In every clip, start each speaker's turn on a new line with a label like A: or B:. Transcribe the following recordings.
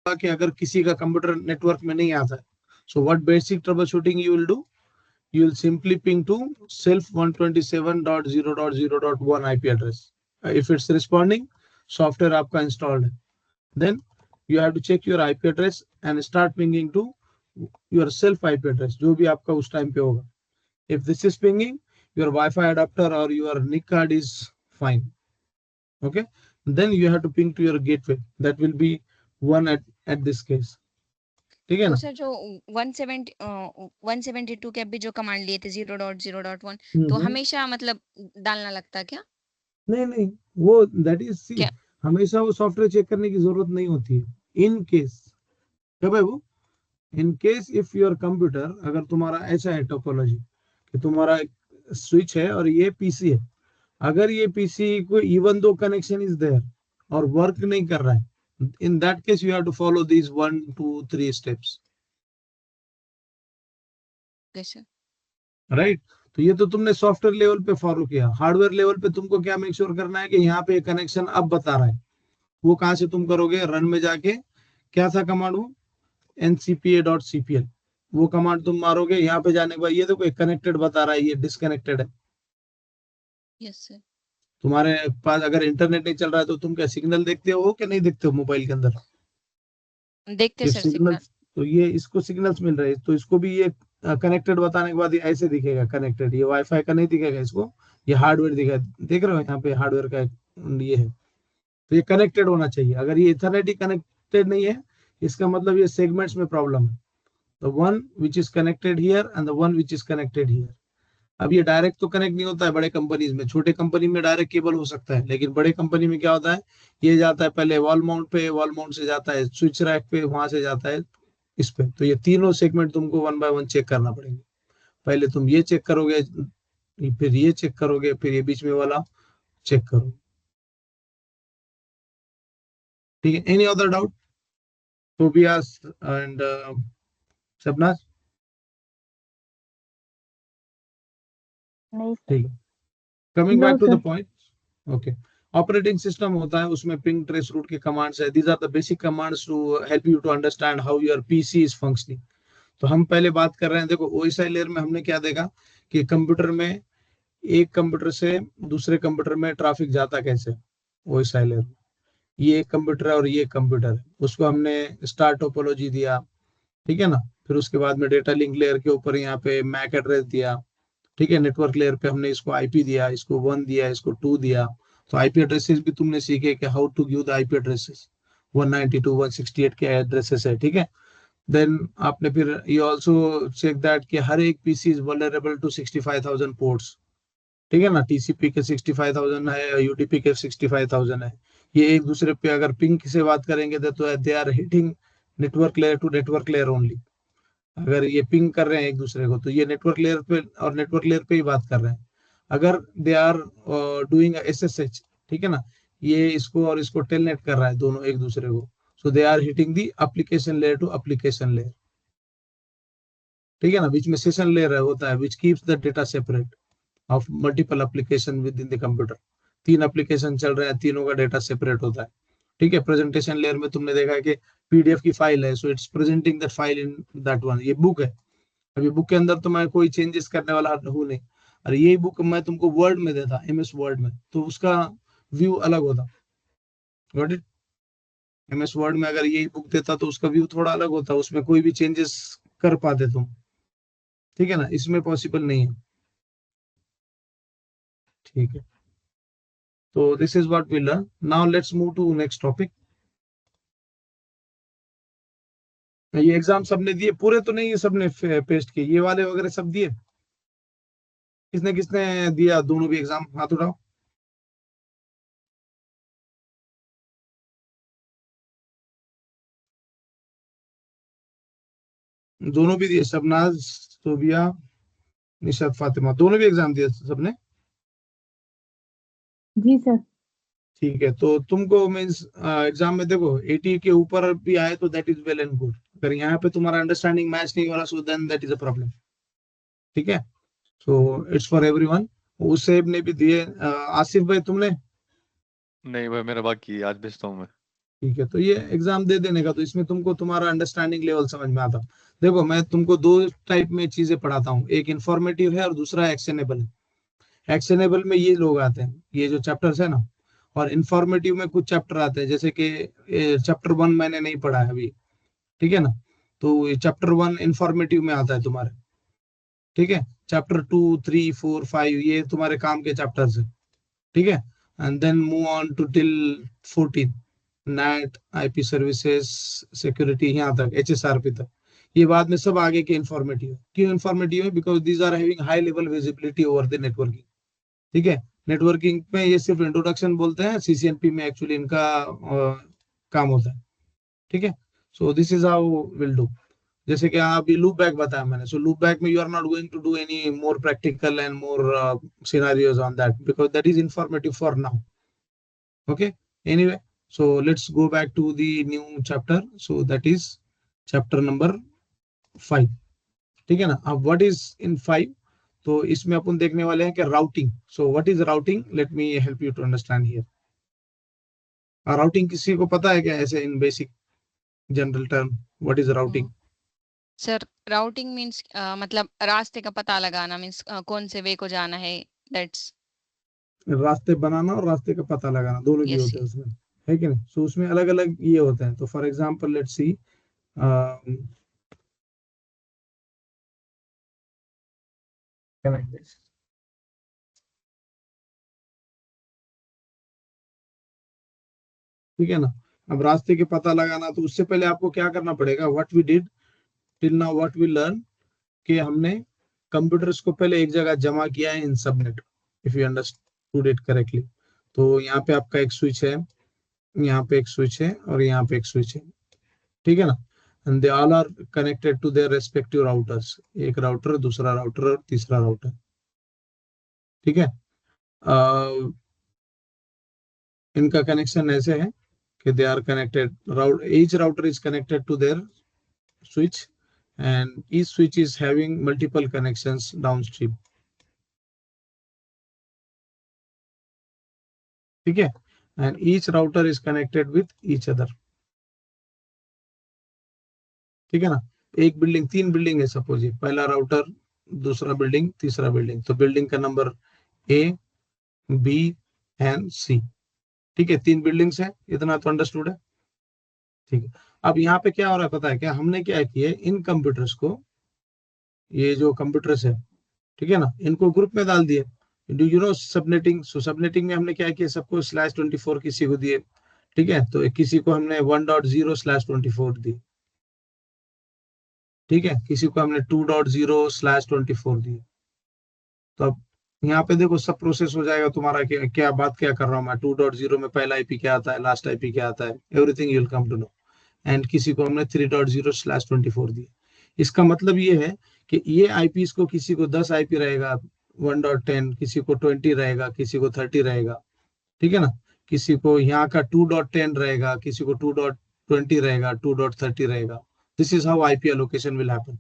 A: कि अगर किसी का कंप्यूटर नेटवर्क में नहीं आता है, so what basic trouble shooting you will do, you will simply ping to self 127.0.0.1 IP address. If it's responding, software आपका installed है. Then you have to check your IP address and start pinging to your self IP address, जो भी आपका उस time पे होगा. If this is pinging, your Wi-Fi adapter or your NIC card is fine. Okay. Then you have to ping to your gateway. That will be one at this case. ठीक है
B: तो
A: ना?
B: सर जो 172 के अभी जो कमांड लिए थे 0.0.1 तो हमेशा मतलब डालना लगता है क्या?
A: नहीं, वो दैट इज सी,
B: क्या?
A: हमेशा वो सॉफ्टवेयर चेक करने की जरूरत नहीं होती है. इन केस, कब है वो, in case if your computer, अगर तुम्हारा ऐसा है टोपोलॉजी कि तुम्हारा स्विच है और ये पीसी है, अगर ये पीसी को even though connection is there और वर्क नहीं कर रहा है, in that case you have to follow these 1 2 3 steps. Right. तो ये तो तुमने सॉफ्टवेयर लेवल पे फॉलो किया. हार्डवेयर लेवल पे तुमको क्या मेक श्योर करना है कि यहाँ पे कनेक्शन अब बता रहा है. वो कहां से तुम करोगे, रन में जाके, क्या था कमांड वो, ncpa.cpl, वो कमांड तुम मारोगे. यहाँ पे जाने के बाद ये देखो एक कनेक्टेड बता रहा है, ये डिसकनेक्टेड है.
B: Yes sir.
A: तुम्हारे पास अगर इंटरनेट नहीं चल रहा है तो तुम क्या सिग्नल देखते हो कि नहीं देखते हो मोबाइल के अंदर?
B: देखते सर सिग्नल.
A: तो ये इसको सिग्नल्स मिल रहे हैं, तो इसको भी ये कनेक्टेड बताने के बाद ये ऐसे दिखेगा कनेक्टेड. ये वाईफाई का नहीं दिखेगा इसको, ये हार्डवेयर दिखेगा. देख रहे हो यहाँ पे हार्डवेयर का ये है. तो ये कनेक्टेड होना चाहिए. अगर ये इथरनेट ही कनेक्टेड नहीं है, इसका मतलब ये सेगमेंट्स में प्रॉब्लम है. The one which is connected here and the one which is connected here. अब ये डायरेक्ट तो कनेक्ट नहीं होता है बड़े कंपनीज में. छोटे कंपनी में डायरेक्ट केबल हो सकता है, लेकिन बड़े कंपनी में क्या होता है, ये जाता है पहले वॉल माउंट पे, वॉल माउंट से जाता है स्विच रैक पे, वहां से जाता है इस पे. तो ये तीनों सेगमेंट तुमको 1 बाय 1 चेक करना पड़ेंगे. पहले तुम ये चेक करोगे, फिर ये चेक करोगे, फिर ये बीच में वाला चेक करोगे. ठीक है. Any other doubt? Tobias and Shabnaz?
C: नहीं सर.
A: ठीक है. Coming
C: No,
A: back to
C: sir.
A: The point. Okay. Operating system होता है, उसमें पिंग ट्रेस रूट के कमांड्स है. These are the basic commands to help you to understand how your PC is functioning. तो हम पहले बात कर रहे हैं, देखो ओएसआई लेयर में हमने क्या देखा कि कंप्यूटर में, एक कंप्यूटर से दूसरे कंप्यूटर में ट्रैफिक जाता कैसे. ओएसआई लेयर में ये एक कंप्यूटर है और ये कंप्यूटर है, उसको हमने स्टार टोपोलॉजी दिया. ठीक है ना. फिर उसके बाद में डेटा लिंक लेयर के ऊपर यहाँ पे मैक एड्रेस दिया. ठीक है. नेटवर्क लेयर पे हमने इसको आईपी दिया, इसको 1 दिया, इसको 2 दिया. तो आईपी एड्रेसेस भी तुमने सीखे कि how to give the IP addresses. 192 168 के एड्रेसेस है. ठीक है. देन आपने फिर ये ऑल्सो चेक दैट कि हर एक PC is vulnerable to 65,000 ports. ठीक है ना. टीसीपी के 65,000 है, यूडीपी के 65,000 है. ये एक दूसरे पे अगर पिंग से बात करेंगे तो they are hitting network layer to network layer only. अगर ये पिंग कर रहे हैं एक दूसरे को, तो ये नेटवर्क लेयर पे और नेटवर्क लेयर पे ही बात कर रहे हैं. अगर दे आर डूइंग एसएसएच, ठीक है ना, ये इसको और इसको टेलनेट कर रहा है दोनों एक दूसरे को, so they are hitting the application layer to application layer. ठीक है ना. बीच में सेशन लेयर होता है which keeps the data separate of multiple application within the computer. 3 application चल रहे हैं, तीनों का डेटा सेपरेट होता है. ठीक है. प्रेजेंटेशन लेयर में तुमने देखा है कि पीडीएफ की फाइल है, so it's presenting that file in that one. ये बुक है, अभी बुक के अंदर तो मैं कोई चेंजेस करने वाला हूँ नहीं. और यही बुक मैं तुमको वर्ड में देता, एमएस वर्ड में, तो उसका व्यू अलग होता. Got it. एमएस वर्ड में अगर यही बुक देता तो उसका व्यू थोड़ा अलग होता, उसमें कोई भी चेंजेस कर पाते तुम. ठीक है ना. इसमें पॉसिबल नहीं है. ठीक है. तो this is what we learn. Now let's move to next topic. ये एग्जाम सबने दिए पूरे तो नहीं, ये सबने पेस्ट किए, ये वाले वगैरह सब दिए. किसने किसने दिया दोनों भी एग्जाम, हाथ उठाओ. दोनों भी दिए. शबनाज, सोबिया, निशात, फातिमा, दोनों भी एग्जाम दिए सबने.
C: जी सर.
A: ठीक है. तो तुमको मीन्स एग्जाम में देखो 80 के ऊपर भी आए तो that is well and good. अगर यहाँ पे तुम्हारा अंडरस्टैंडिंग मैच नहीं हो रहा, so then that is a problem. ठीक है. So it's for everyone. उसे ने भी दिए. आसिफ भाई तुमने?
D: नहीं भाई, मेरा बाकी है, आज भेजता हूँ मैं.
A: ठीक है, तो ये एग्जाम दे देने का, तो इसमें तुमको तुम्हारा अंडरस्टैंडिंग लेवल समझ में आता। देखो मैं तुमको दो टाइप में चीजें पढ़ाता हूँ, एक इंफॉर्मेटिव है और दूसरा एक्शनेबल है। एक्शनेबल में ये लोग आते हैं, ये जो चैप्टर्स है ना, और इंफॉर्मेटिव में कुछ चैप्टर आते हैं, जैसे कि चैप्टर 1 मैंने नहीं पढ़ा है अभी, ठीक है ना, तो ये चैप्टर 1 इंफॉर्मेटिव में आता है तुम्हारे, ठीक है। चैप्टर 2, 3, 4, 5 ये तुम्हारे काम के चैप्टर्स है, ठीक है। And then move on to till 14, NAT, IP services, security, यहाँ तक HSRP तक। ये बाद में सब आगे के इंफॉर्मेटिव है। क्यों इंफॉर्मेटिव है? Because these are having high level visibility over the networking, ठीक है। नेटवर्किंग में ये सिर्फ इंट्रोडक्शन बोलते हैं, CCNP में एक्चुअली इनका काम होता है, ठीक है। So this is how will do. जैसे कि अभी लूप बैक बताया मैंने, सो लूप बैक में you are not going to do any more practical and more scenarios on that, because that is informative for now, okay. Anyway, so let's go back to the new chapter, so that is chapter number 5, ठीक है ना। अब what is in 5, तो इसमें अपन देखने वाले हैं कि routing. So what is routing, let me help you to understand here. Routing किसी को पता है क्या, ऐसे in basic general term, what is routing?
B: Sir routing means मतलब रास्ते का पता लगाना, मीन्स कौन से वे को जाना है, दैट्स
A: रास्ते बनाना और रास्ते का पता लगाना दोनों ही
B: यस।
A: होते हैं उसमें, है कि नहीं। सो उसमें अलग अलग ये होते हैं, तो फॉर एग्जाम्पल लेट्स सी, ठीक है ना। अब रास्ते के पता लगाना, तो उससे पहले आपको क्या करना पड़ेगा, what we did till now, what we learn, कि हमने कंप्यूटर्स को पहले एक जगह जमा किया है in subnet, if you understood it correctly. तो यहाँ पे आपका एक स्विच है, यहाँ पे एक स्विच है और यहाँ पे एक स्विच है, ठीक है ना। And they all are connected to their respective routers, एक राउटर, दूसरा राउटर और तीसरा राउटर, ठीक है। इनका कनेक्शन ऐसे है कि they are connected, each router is connected to their switch, and each switch is having multiple connections downstream, ठीक है। and each router is connected with each other, ठीक है ना। एक बिल्डिंग, 3 बिल्डिंग है सपोज, ये पहला राउटर, दूसरा बिल्डिंग, तीसरा बिल्डिंग, तो बिल्डिंग का number A, B and C, ठीक है। 3 बिल्डिंग्स है, इतना तो अंडरस्टूड है, ठीक है। अब यहाँ पे क्या हो रहा है पता है क्या, हमने क्या किया, इन कंप्यूटर्स को, ये जो कंप्यूटर्स है, ठीक है ना, इनको ग्रुप में डाल दिए। Do you know subnetting? So subnetting में हमने क्या किया, सबको /24 किसी को दिए, ठीक है। तो किसी को हमने 1.0/24 दी, ठीक है। किसी को हमने 2.0/24 दी। तो अब यहाँ पे देखो सब प्रोसेस हो जाएगा तुम्हारा, क्या बात क्या कर रहा हूँ मैं, 2.0 में पहला IP क्या आता है, लास्ट IP क्या आता है, everything you will come to know. And किसी को हमने 3.0/24 दी। इसका मतलब ये है कि ये IPs को, किसी को 10 IP रहेगा 1.10, किसी को 20 रहेगा, किसी को 30 रहेगा, ठीक है ना। किसी को यहाँ का 2.10 रहेगा, किसी को 2.20 रहेगा, 2.30 रहेगा। This is how IP allocation will happen,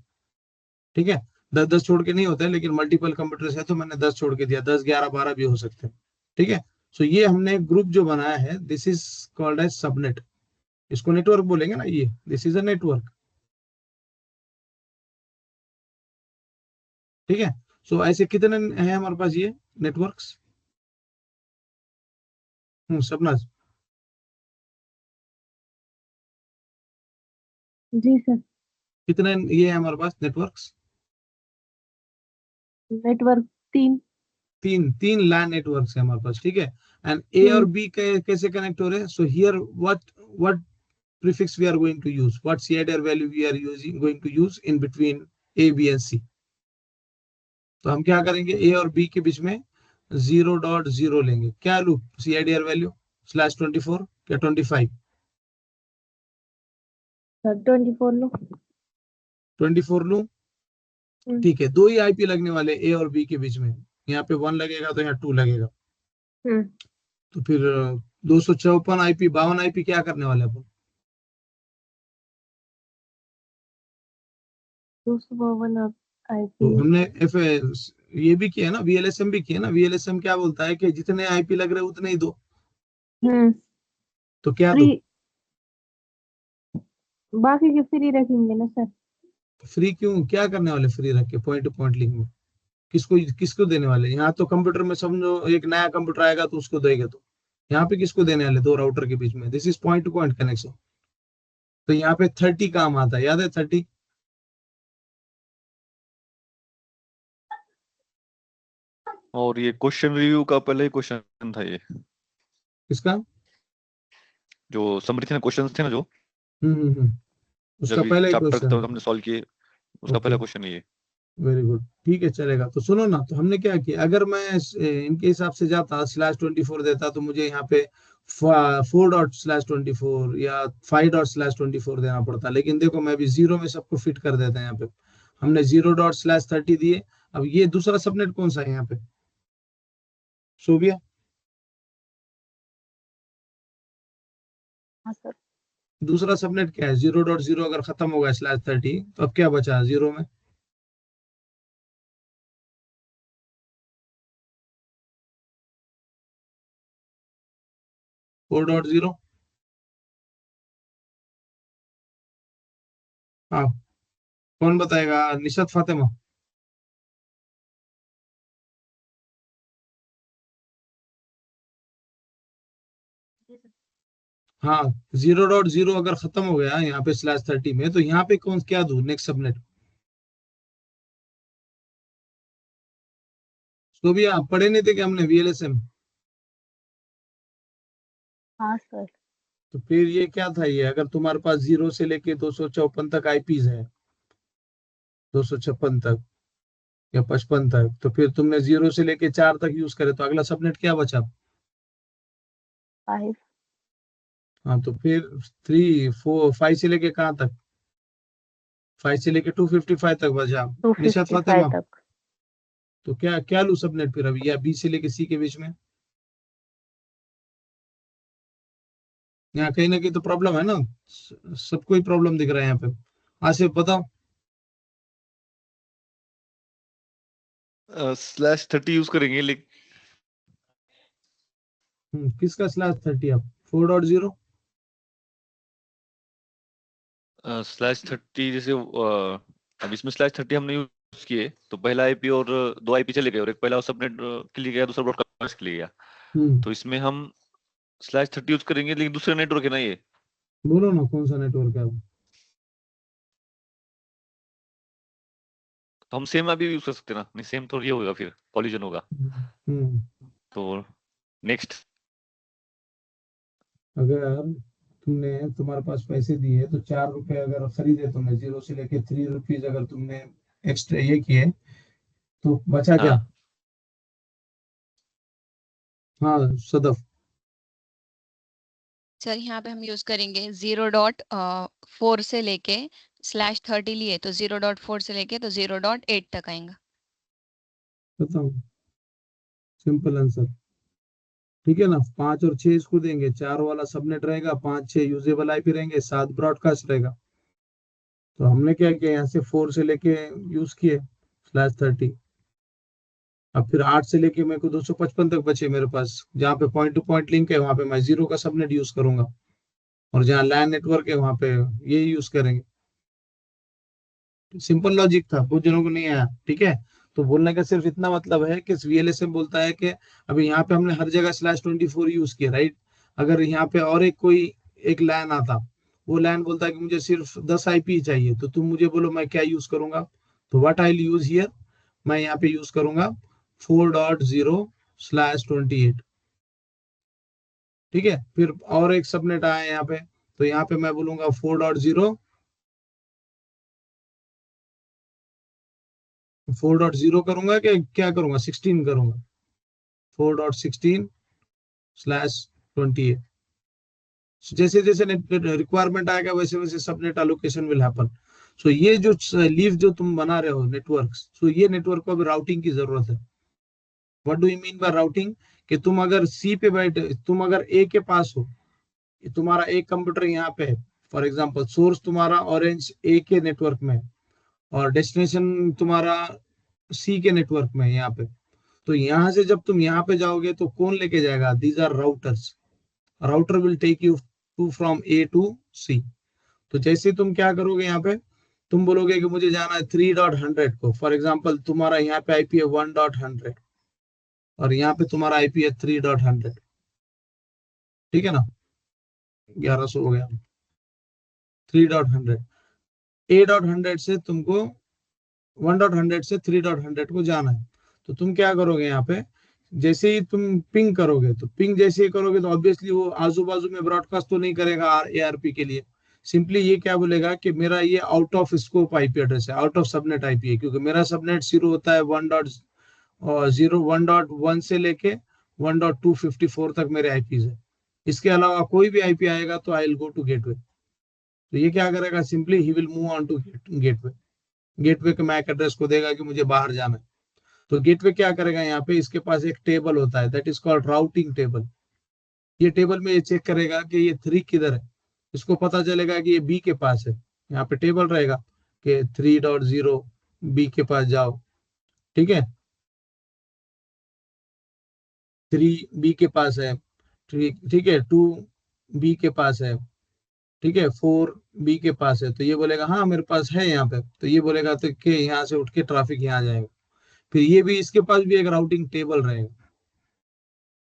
A: ठीक है। 10-10 छोड़ के नहीं होता है, लेकिन मल्टीपल कंप्यूटर्स है तो मैंने 10 छोड़ के दिया, 10, 11, 12 भी हो सकते हैं, ठीक है। सो ये हमने ग्रुप जो बनाया है, this is called as subnet. इसको नेटवर्क बोलेंगे ना, ये दिस इज अ नेटवर्क, ठीक है। सो ऐसे कितने हैं हमारे पास ये नेटवर्क्स? सपना,
C: जी सर।
A: कितने ये है हमारे पास नेटवर्क्स?
C: नेटवर्क 3।
A: तीन, 3 लैन नेटवर्क्स है हमारे पास, ठीक है। एंड A और B कैसे कनेक्ट हो रहे हैं? So here what prefix we are going to use, what CIDR value we are going to use in between A, B and C। तो हम क्या करेंगे, A और B के बीच में 0.0 लेंगे, क्या लूँ, CIDR वैल्यू /24 क्या 25?
C: सर 24 लो।
A: 24 लूँ, ठीक है। 2 ही IP लगने वाले A और B के बीच में, यहाँ पे 1 लगेगा तो यहाँ 2 लगेगा, तो फिर 254 IP, 52 IP क्या करने वाले अपन?
C: 252
A: तो
C: IP।
A: हमने ये भी किया ना, VLSM भी किया ना। VLSM क्या बोलता है कि जितने IP लग रहे हैं उतने ही दो, तो क्या दो?
C: फ्री बाकी के फ्री रखेंगे ना सर?
A: फ्री क्यों, क्या करने वाले फ्री रख के पॉइंट टू पॉइंट लिंक में? किसको किसको देने वाले? यहाँ तो कंप्यूटर में समझो एक नया कंप्यूटर आएगा तो उसको देगा, तो यहाँ पे किसको देने वाले? दो राउटर के बीच में, this is point two point connection. तो यहाँ पे 30 काम आता है, याद है 30?
D: और ये क्वेश्चन रिव्यू का पहले ही क्वेश्चन था ये,
A: किसका?
D: जो समरी थे ना, क्वेश्चन थे ना जो
A: उसका
D: जब
A: पहला ही
D: चैप्टर
A: क्वेश्चन।
D: हमने सॉल्व किए, उसका
A: ओके,
D: पहला क्वेश्चन ये।
A: वेरी गुड, ठीक है चलेगा। तो सुनो ना, तो हमने क्या किया, अगर मैं इनके हिसाब से जाता /24 देता तो मुझे यहाँ पे 4./24 या 5./24 देना पड़ता, लेकिन देखो मैं भी जीरो में सबको फिट कर देता है यहाँ पे। हमने 0./30 दिए। अब ये दूसरा सबनेट कौन सा है यहाँ पे? सोबिया,
C: हाँ सर।
A: दूसरा सबनेट क्या है? 0.0 अगर खत्म होगा /30 तो अब क्या बचा जीरो में? (4.0). हाँ, कौन बताएगा? निशत फातिमा। हाँ, 0.0 अगर खत्म हो गया यहाँ पे /30 में, तो यहाँ पे कौन क्या दूं नेक्स्ट सबनेट? तो भी आप पढ़े नहीं थे कि हमने VLSM?
C: हाँ सर।
A: तो फिर ये क्या था, ये अगर तुम्हारे पास 0 से लेके 254 तक IPs है, 256 तक या 55 तक, तो फिर तुमने 0 से लेके 4 तक यूज करे, तो अगला सबनेट क्या बचा?
C: 5।
A: हाँ, तो फिर 3 4 5 से लेके कहाँ तक? 5 से लेके 255 तक बचा। निशत
C: 255
A: फातिमा,
C: तक।
A: तो क्या क्या लू सबनेट फिर अभी, या B से लेके C के बीच में? यहाँ कहीं ना कहीं तो प्रॉब्लम है ना, सबको ही प्रॉब्लम दिख रहा है यहाँ पे। आसिफ बताओ।
D: /30 यूज करेंगे, लेकिन
A: किसका /30 आप? 4.0?
D: /30 जैसे अब इसमें /30 हमने यूज किए तो पहला आईपी और 2 आईपी चले गए, और एक पहला सबनेट के लिए गया, दूसरा ब्रॉडकास्ट के लिए गया।
A: हम्म
D: तो इसमें हम /30 यूज करेंगे, लेकिन दूसरा नेटवर्क है ना ये।
A: बोलो ना कौन सा नेटवर्क है अब?
D: तो हम सेम अभी यूज कर सकते हैं ना? नहीं, सेम तो ये होगा, फिर कॉलिजन होगा।
A: हम्म
D: तो नेक्स्ट।
A: अगर तुम्हारे पास पैसे दिए तो 4 रुपए अगर खरीदे तुमने, 0 से लेके 3 रुपीज अगर तुमने एक्स्ट्रा ये किए, तो बचा क्या?
D: हाँ,
A: हाँ सदफ।
B: सर यहाँ पे हम यूज करेंगे 0.4 से लेके /30 लिए तो 0.4 से लेके तो 0.8 तक आएगा।
A: बताओ, सिंपल आंसर। ठीक है ना, 5 और 6 इसको देंगे, 4 वाला सबनेट रहेगा, 5 6 यूजेबल IP रहेंगे, 7 ब्रॉडकास्ट रहेगा। तो हमने क्या किया, यहाँ से 4 से लेके यूज किए /30। अब फिर 8 से लेके मेरे को 255 तक बचे मेरे पास, जहाँ पे पॉइंट टू पॉइंट लिंक है वहां पे मैं 0 का सबनेट यूज करूंगा, और जहाँ लैन नेटवर्क है वहां पे ये यूज करेंगे। सिंपल लॉजिक था, बहुत जनों को नहीं आया। ठीक है, तो बोलने का सिर्फ इतना मतलब है कि VLSM बोलता है कि अभी यहाँ पे हमने हर जगह /24 यूज किया, राइट? अगर यहाँ पे और एक कोई एक लैन आता, वो लैन बोलता है कि मुझे सिर्फ 10 IP चाहिए, तो तुम मुझे बोलो मैं क्या यूज करूंगा? तो व्हाट आई यूज हियर, मैं यहाँ पे यूज करूंगा 4.0/28। ठीक है, फिर और एक सबनेट आया यहाँ पे, तो यहाँ पे मैं बोलूंगा 4.0 करूंगा कि क्या करूंगा, 16 करूंगा, 4.16/28। जैसे जैसे रिक्वायरमेंट आएगा वैसे वैसे सबनेट एलोकेशन विल हैपन। सो ये जो लीव जो तुम बना रहे हो नेटवर्क, सो ये नेटवर्क को अभी राउटिंग की जरूरत है। What do you mean by routing? कि तुम अगर सी पे बैठे, तुम अगर ए के पास हो, तुम्हारा एक कंप्यूटर यहाँ पे है, फॉर एग्जांपल सोर्स तुम्हारा ऑरेंज ए के नेटवर्क में है, और डेस्टिनेशन तुम्हारा सी के नेटवर्क में है यहाँ पे। तो यहाँ से जब तुम यहाँ पे जाओगे तो कौन लेके जाएगा? These are routers. Router will take you to from A to C। तो जैसे तुम क्या करोगे यहाँ पे, तुम बोलोगे कि मुझे जाना है 3.100 को। फॉर एग्जाम्पल तुम्हारा यहाँ पे आईपी है 1.100 और यहाँ पे तुम्हारा आईपी है 3.100, ठीक है ना, 1100 हो गया। 3.100 A.100 से तुमको 1.100 से 3.100 को जाना है। तो तुम क्या करोगे यहाँ पे, जैसे ही तुम पिंग करोगे, तो पिंग जैसे ही करोगे तो ऑब्वियसली वो आजू बाजू में ब्रॉडकास्ट तो नहीं करेगा ARP के लिए। सिंपली ये क्या बोलेगा कि मेरा ये out of scope IP address है, आउट ऑफ सबनेट आईपी है, क्योंकि मेरा सबनेट शुरू होता है 1.1 से लेके 1.254 तक मेरे आईपीज है। इसके अलावा कोई भी आईपी आएगा तो I will go to gateway. तो ये क्या करेगा, simply he will move on to gateway. Gateway के मैक एड्रेस को देगा कि मुझे बाहर जाना है। तो गेटवे क्या करेगा, यहाँ पे इसके पास एक टेबल होता है, that is called routing table. ये टेबल में ये चेक करेगा कि ये 3 किधर है। इसको पता चलेगा कि ये बी के पास है, यहाँ पे टेबल रहेगा कि 3.0 बी के पास जाओ, ठीक है, 3 बी के पास है, ठीक है, 2 बी के पास है, ठीक है, 4 बी के पास है। तो ये बोलेगा हाँ मेरे पास है यहाँ पे। तो ये बोलेगा तो कि यहाँ से उठ के ट्रैफिक यहाँ जाएगा। फिर ये भी, इसके पास भी एक राउटिंग टेबल रहेगा।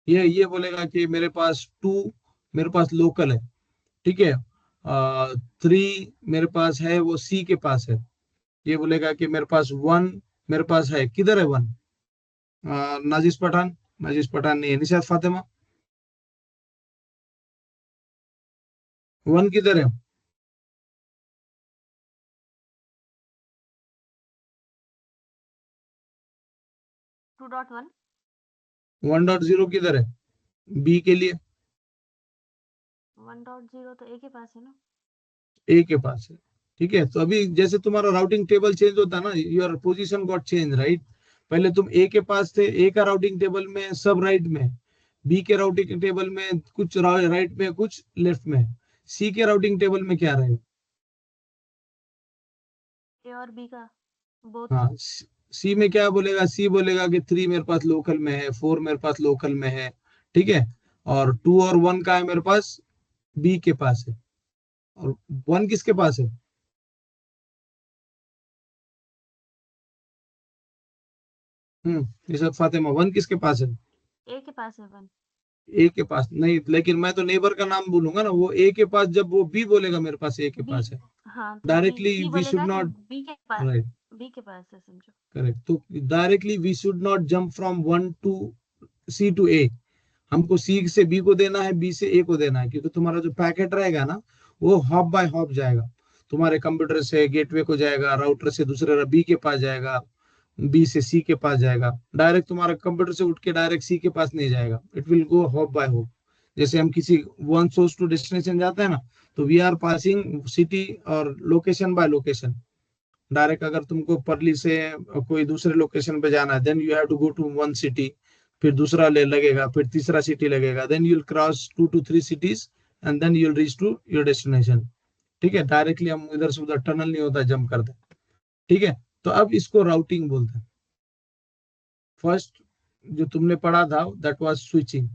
A: ये बोलेगा कि मेरे पास 2 मेरे पास लोकल है, ठीक है, 3 मेरे पास है वो सी के पास है। ये बोलेगा कि मेरे पास 1 मेरे पास है, किधर है 1? नाजिस पठान नहीं है, निशात फातिमा 1 किधर है?
C: 2.1
A: 1.0 किधर है बी के लिए?
C: 1.0 तो ए के पास है ना।
A: ए के पास है, ठीक है। तो अभी जैसे तुम्हारा राउटिंग टेबल चेंज होता है ना, your position got change, right. पहले तुम ए के पास थे, ए का राउटिंग टेबल में सब राइट में, बी के राउटिंग टेबल में कुछ राइट में कुछ लेफ्ट में, सी के राउटिंग टेबल में क्या रहेगा?
C: ए और बी का बोथ।
A: हाँ, सी में क्या बोलेगा, सी बोलेगा कि 3 मेरे पास लोकल में है, 4 मेरे पास लोकल में है, ठीक है, और 2 और 1 का है मेरे पास बी के पास है, और 1 किसके पास है? निशात फातिमा 1 किसके पास है?
C: ए के पास है 1।
A: ए के पास नहीं, लेकिन मैं तो नेबर का नाम बोलूंगा ना, वो ए के पास, जब वो बी बोलेगा मेरे पास ए के
C: बी,
A: पास है,
C: हाँ तो
A: डायरेक्टली
C: बी
A: वी शुड
C: बोलेगा कि
A: नॉट,
C: बी के पास,
A: राइट,
C: बी के पास है समझो।
A: करेक्ट। तो directly we should not jump from 1 to C to A. हमको सी से बी को देना है, बी से ए को देना है, क्योंकि तुम्हारा जो पैकेट रहेगा ना वो हॉप बाय हॉप जाएगा। तुम्हारे कंप्यूटर से गेटवे को जाएगा, राउटर से दूसरे बी के पास जाएगा, बी से सी के पास जाएगा। डायरेक्ट तुम्हारा कंप्यूटर से उठ के डायरेक्ट सी के पास नहीं जाएगा, it will go hop by hop. जैसे हम किसी वन सोर्स टू डेस्टिनेशन जाते हैं ना, तो वी आर पासिंग सिटी और लोकेशन बाय लोकेशन। डायरेक्ट अगर तुमको परली से कोई दूसरे लोकेशन पे जाना है, then you have to go to one city, फिर दूसरा ले लगेगा, फिर तीसरा सिटी लगेगा, then you will cross 2 to 3 cities and then you will reach to your destination, ठीक है। डायरेक्टली हम इधर से उधर टनल नहीं होता, जंप करते, ठीक है। तो अब इसको राउटिंग बोलते हैं। फर्स्ट जो तुमने पढ़ा था दैट वाज स्विचिंग।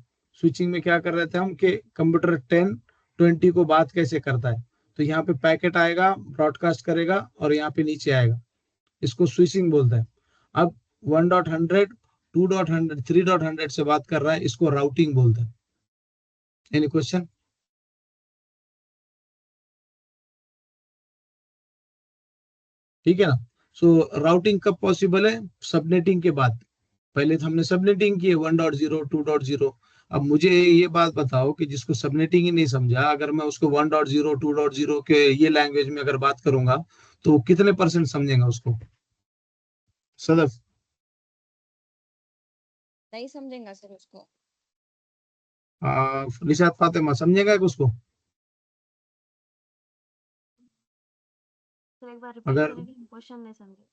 A: स्विचिंग में क्या कर रहे थे हम कि कंप्यूटर 10-20 को बात कैसे करता है। तो यहाँ पे पैकेट आएगा, ब्रॉडकास्ट करेगा और यहाँ पे नीचे आएगा, इसको स्विचिंग बोलते हैं। अब 1.100 2.100 3.100 से बात कर रहा है, इसको राउटिंग बोलते हैं। Any question? ठीक है ना। सो राउटिंग कब पॉसिबल है? सबनेटिंग के बाद। पहले तो हमने सबनेटिंग की है 1.0 2.0। अब मुझे ये बात बताओ कि जिसको सबनेटिंग ही नहीं समझा, अगर मैं उसको 1.0 2.0 के ये लैंग्वेज में अगर बात करूंगा तो वो कितने % समझेगा उसको? सदफ
B: नहीं समझेगा सर उसको।
A: निशात फातिमा समझेगा कि उसको?
C: सर एक बार रिपीट
A: अगर
C: करेंगे, क्वेश्चन नहीं समझे।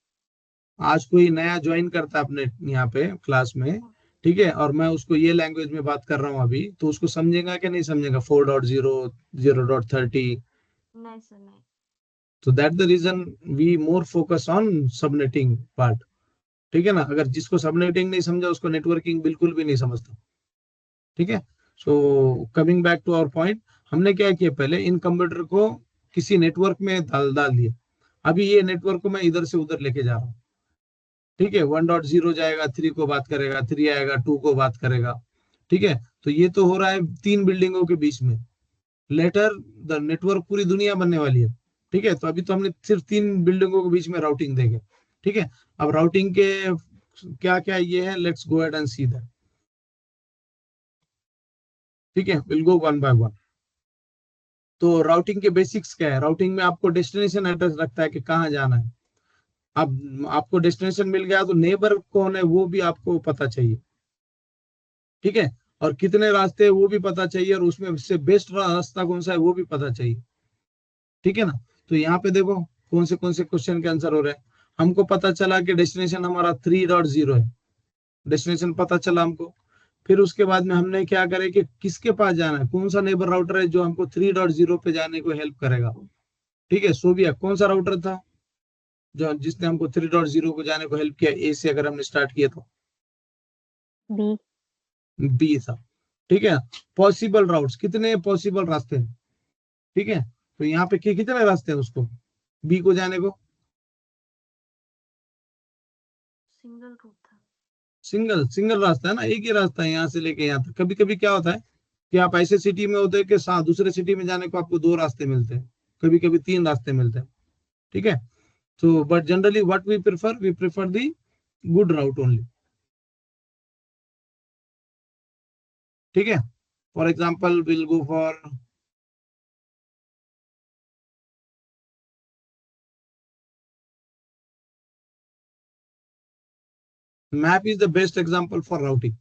A: आज कोई नया ज्वाइन करता है अपने यहाँ पे क्लास में, ठीक है, और मैं उसको ये लैंग्वेज में बात कर रहा हूँ अभी, तो उसको समझेगा कि नहीं समझेगा 4.0 0.30?
C: नहीं सर नहीं।
A: तो that the reason we more focus on subnetting part, ठीक है ना। अगर जिसको सबनेटिंग नहीं समझा उसको नेटवर्किंग बिल्कुल भी नहीं समझता, ठीक है। So coming back to our point, हमने क्या किया, पहले इन कंप्यूटर को किसी नेटवर्क में डाल दिए। अभी ये नेटवर्क को मैं इधर से उधर लेके जा रहा हूँ, ठीक है। 1.0 जाएगा, 3 को बात करेगा, 3 आएगा, 2 को बात करेगा, ठीक है। तो ये तो हो रहा है 3 बिल्डिंगों के बीच में। लेटर द नेटवर्क पूरी दुनिया बनने वाली है, ठीक है। तो अभी तो हमने सिर्फ 3 बिल्डिंगों के बीच में राउटिंग देखे, ठीक है। अब राउटिंग के क्या क्या ये है, let's go ahead and see that, ठीक है। Will go one by one. तो राउटिंग के बेसिक्स क्या है? राउटिंग में आपको डेस्टिनेशन एड्रेस रखता है कि कहाँ जाना है। अब आपको डेस्टिनेशन मिल गया तो नेबर कौन है वो भी आपको पता चाहिए, ठीक है। और कितने रास्ते हैं वो भी पता चाहिए, और उसमें से बेस्ट रास्ता कौन सा है वो भी पता चाहिए, ठीक है ना। तो यहाँ पे देखो कौन से क्वेश्चन के आंसर हो रहे हैं। हमको पता चला कि डेस्टिनेशन हमारा 3.0 है, डेस्टिनेशन पता चला हमको। फिर उसके बाद में हमने क्या करे कि किसके पास जाना है, कौन सा नेबर राउटर है जो हमको 3.0 पे जाने को हेल्प करेगा, ठीक है। सोविया कौन सा राउटर था जो जिसने हमको 3.0 को जाने को हेल्प किया? ए से अगर हमने स्टार्ट किया तो
C: बी।
A: बी था, ठीक है। पॉसिबल राउट्स, कितने पॉसिबल रास्ते हैं, ठीक है। तो यहाँ पे कितने रास्ते हैं उसको बी को जाने को?
C: सिंगल रूट था।
A: सिंगल रास्ता है ना, एक ही रास्ता है यहाँ से लेके यहाँ तक। कभी कभी क्या होता है कि आप ऐसे सिटी में होते हैं कि दूसरे सिटी में जाने को आपको 2 रास्ते मिलते हैं, कभी कभी 3 रास्ते मिलते हैं, ठीक है। तो but generally what we prefer the good route only, ठीक है। For example will go for map is the best example for routing,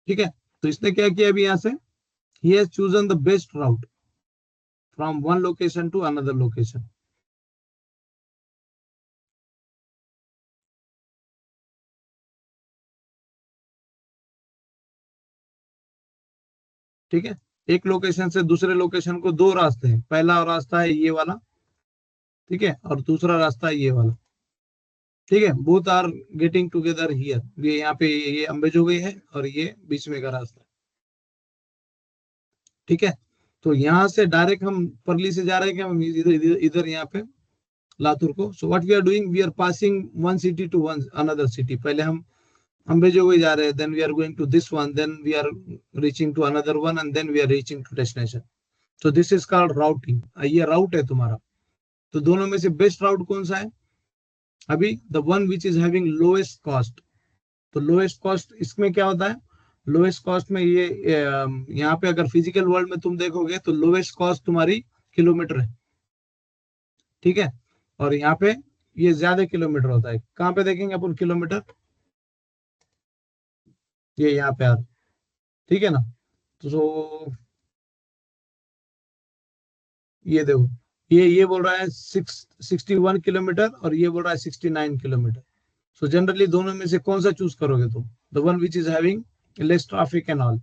A: ठीक है। तो इसने क्या किया अभी यहाँ से, he has chosen the best route from one location to another location, ठीक है। एक लोकेशन से दूसरे लोकेशन को 2 रास्ते हैं, पहला रास्ता है ये वाला, ठीक है, और दूसरा रास्ता है ये वाला, ठीक है। Both are getting together here. ये यहाँ पे ये अंबेजोगाई है और ये बीच में का रास्ता है, ठीक है। तो यहाँ से डायरेक्ट हम परली से जा रहे हैं कि हम इधर इधर इधर यहाँ पे लातूर को। So what we are doing, we are passing one city to one another city. पहले हम अंबेजोगाई जा रहे हैं, then we are going to this one, then we are reaching to another one, and then we are reaching to destination. तो this is called routing. ये route है तुम्हारा। तो दोनों में से बेस्ट राउट कौन सा है? अभी the one which is having lowest cost. तो लोएस्ट कॉस्ट इसमें क्या होता है? लोएस्ट कॉस्ट में ये यहाँ पे अगर फिजिकल वर्ल्ड में तुम देखोगे तो लोएस्ट कॉस्ट तुम्हारी किलोमीटर है, ठीक है। और यहाँ पे ये ज्यादा किलोमीटर होता है। कहाँ पे देखेंगे अपन किलोमीटर? ये यहाँ पे आ रहा है, ठीक है ना। तो ये देखो, ये बोल रहा है 61 किलोमीटर और ये बोल रहा है 69 किलोमीटर। सो जनरली दोनों में से कौन सा चूज करोगे तुम? The one which is having less traffic and all,